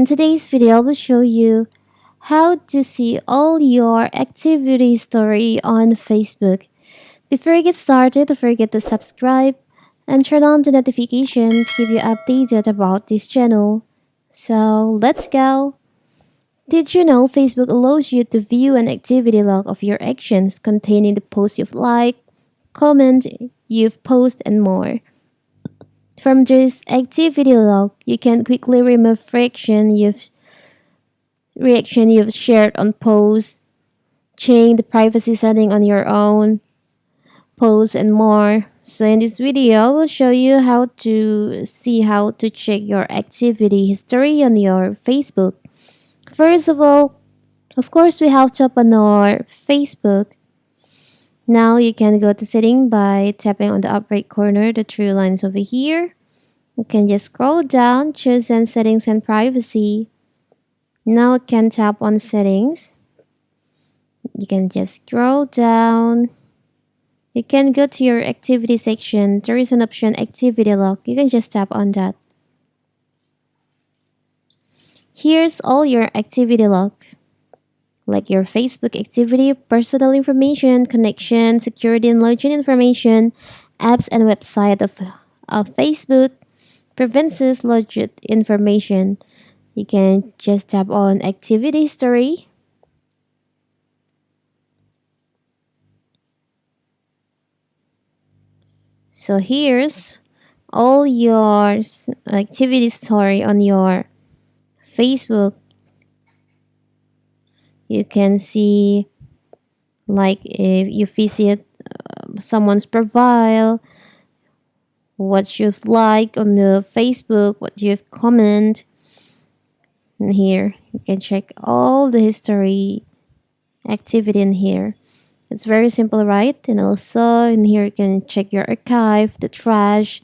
In today's video, I will show you how to see all your activity history on Facebook. Before you get started, don't forget to subscribe and turn on the notification to keep you updated about this channel. So let's go! Did you know Facebook allows you to view an activity log of your actions containing the posts you've liked, comment you've posted, and more? From this activity log, you can quickly remove reaction you've shared on posts, change the privacy setting on your own posts, and more. So in this video, I will show you how to check your activity history on your Facebook. First of all, of course, we have to open our Facebook. Now you can go to setting by tapping on the up right corner, the three lines over here. You can just scroll down, choose and settings and privacy. Now you can tap on settings. You can just scroll down. You can go to your activity section. There is an option activity log. You can just tap on that. Here's all your activity log, like your Facebook activity, personal information, connection, security and login information, apps and website of Facebook, preferences, login information. You can just tap on activity history. So here's all your activity story on your Facebook. You can see, like, if you visit someone's profile, what you've liked on the Facebook, what you've comment. And here you can check all the history activity in here. It's very simple, right? And also in here you can check your archive, the trash.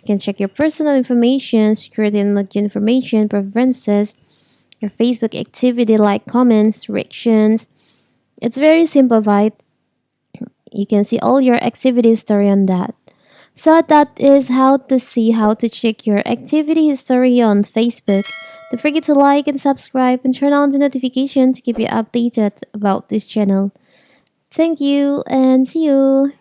You can check your personal information, security and login information, preferences, your Facebook activity like comments, reactions. It's very simple, right? You can see all your activity history on that. So that is how to check your activity history on Facebook. Don't forget to like and subscribe and turn on the notification to keep you updated about this channel. Thank you and see you.